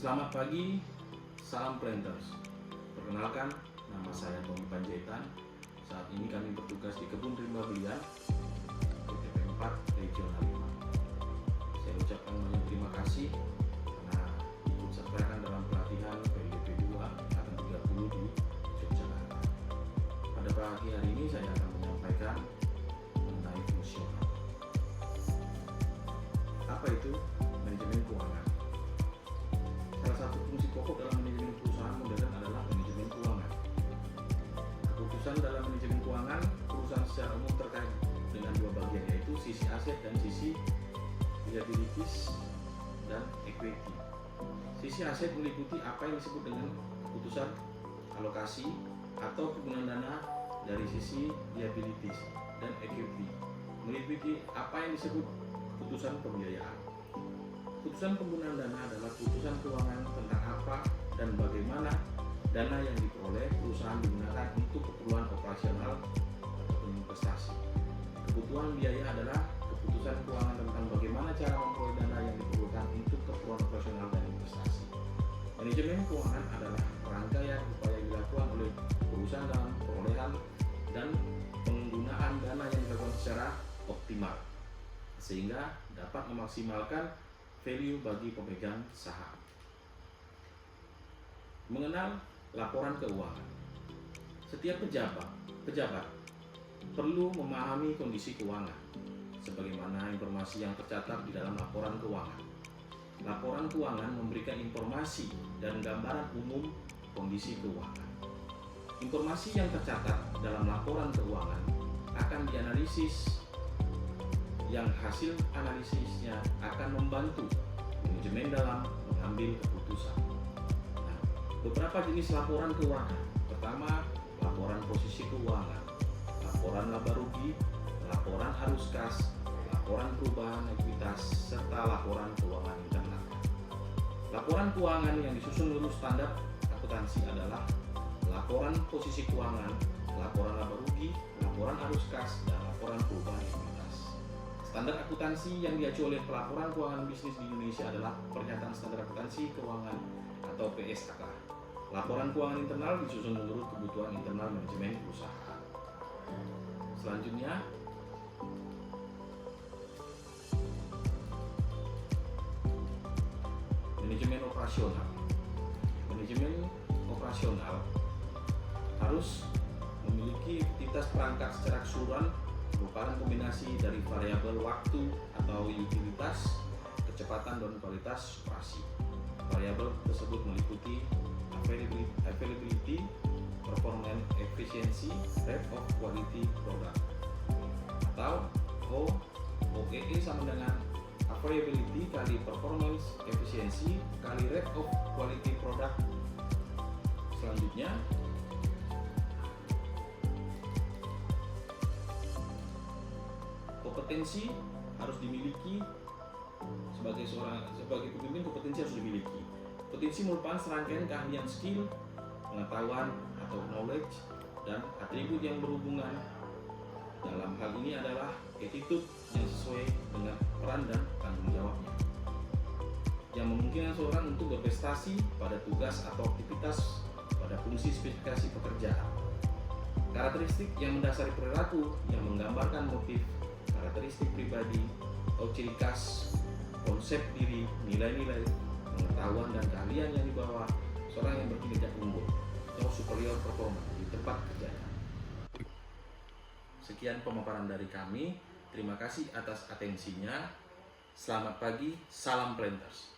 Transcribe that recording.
Selamat pagi, salam planters. Perkenalkan, nama saya Tommy Panjaitan. Saat ini kami bertugas di Kebun Rimba Belian, PTP 4 Regional 5. Saya ucapkan banyak terima kasih karena ikut sertakan dalam pelatihan PDP 2 angkatan 30 di Yogyakarta. Pada pagi hari ini saya akan menyampaikan mengenai fungsional. Apa itu manajemen keuangan? Salah satu fungsi pokok dalam manajemen perusahaan modern adalah manajemen keuangan. Keputusan dalam manajemen keuangan perusahaan secara umum terkait dengan dua bagian, yaitu sisi aset dan sisi liabilities dan equity. Sisi aset meliputi apa yang disebut dengan keputusan alokasi atau penggunaan dana dari sisi liabilities, dan equity meliputi apa yang disebut keputusan pembiayaan. Keputusan penggunaan dana adalah keputusan keuangan tentang apa dan bagaimana dana yang diperoleh perusahaan digunakan untuk keperluan operasional ataupun investasi. Kebutuhan biaya adalah keputusan keuangan tentang bagaimana cara memperoleh dana yang diperlukan untuk keperluan operasional dan investasi. Manajemen keuangan adalah rangkaian upaya yang dilakukan oleh perusahaan dalam perolehan dan penggunaan dana yang dilakukan secara optimal, sehingga dapat memaksimalkan value bagi pemegang saham. Mengenal laporan keuangan. Setiap pejabat perlu memahami kondisi keuangan sebagaimana informasi yang tercatat di dalam laporan keuangan. Laporan keuangan memberikan informasi dan gambaran umum kondisi keuangan. Informasi yang tercatat dalam laporan keuangan akan dianalisis, yang hasil analisisnya akan membantu manajemen dalam mengambil keputusan. Nah, beberapa jenis laporan keuangan. Pertama, laporan posisi keuangan, laporan laba rugi, laporan arus kas, laporan perubahan ekuitas, serta laporan keuangan internal. Laporan keuangan yang disusun menurut standar akuntansi adalah laporan posisi keuangan, laporan laba rugi, laporan arus kas, dan laporan perubahan ekuitas. Standar akuntansi yang diacu oleh pelaporan keuangan bisnis di Indonesia adalah Pernyataan Standar Akuntansi Keuangan atau PSAK. Laporan keuangan internal disusun menurut kebutuhan internal manajemen perusahaan. Selanjutnya, manajemen operasional. Manajemen operasional harus memiliki entitas perangkat secara keseluruhan, merupakan kombinasi dari variabel waktu atau utilitas, kecepatan, dan kualitas operasi. Variabel tersebut meliputi availability, performance efficiency, rate of quality product, atau OEE sama dengan availability kali performance efficiency kali rate of quality product. Selanjutnya, kompetensi harus dimiliki sebagai pemimpin. Kompetensi harus dimiliki. Kompetensi merupakan serangkaian keahlian, skill, pengetahuan atau knowledge, dan atribut yang berhubungan. Dalam hal ini adalah attitude yang sesuai dengan peran dan tanggung jawabnya, yang memungkinkan seorang untuk berprestasi pada tugas atau aktivitas pada fungsi spesifikasi pekerjaan. Karakteristik yang mendasari perilaku yang menggambarkan motif, karakteristik pribadi atau ciri khas, konsep diri, nilai-nilai, pengetahuan dan keahlian yang dibawa seorang yang berkinerja unggul atau superior performa di tempat kerjanya. Sekian pemaparan dari kami. Terima kasih atas atensinya. Selamat pagi, salam planters.